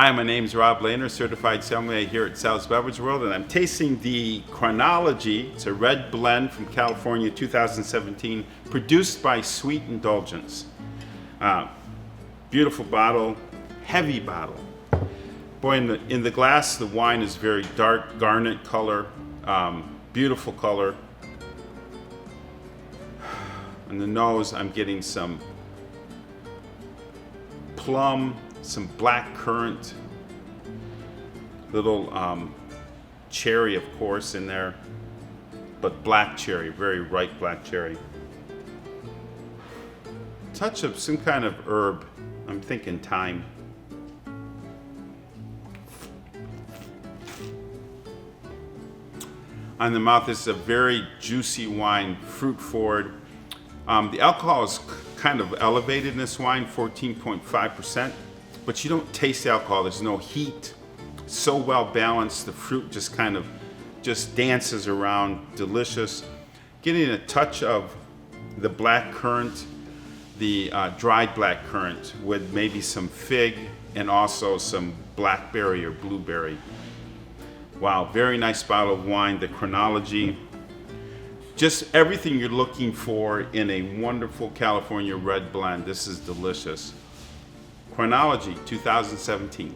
Hi, my name is Rob Lehner, certified sommelier here at Sal'e's Beverage World, and I'm tasting the Chronology. It's a red blend from California, 2017, produced by Sweet Indulgence. Beautiful bottle, heavy bottle. Boy, in the glass, the wine is very dark, garnet color, beautiful color. On the nose, I'm getting some plum, some black currant, little cherry, of course, in there, but black cherry, very ripe black cherry. Touch of some kind of herb. I'm thinking thyme. On the mouth, this is a very juicy wine, fruit forward. The alcohol is kind of elevated in this wine, 14.5%, but you don't taste the alcohol. There's no heat. So well balanced. The fruit just kind of dances around. Delicious. Getting a touch of the black currant, the dried black currant with maybe some fig and also some blackberry or blueberry. Wow, very nice bottle of wine, the Chronology. Just everything you're looking for in a wonderful California red blend. This is delicious. Chronology 2017.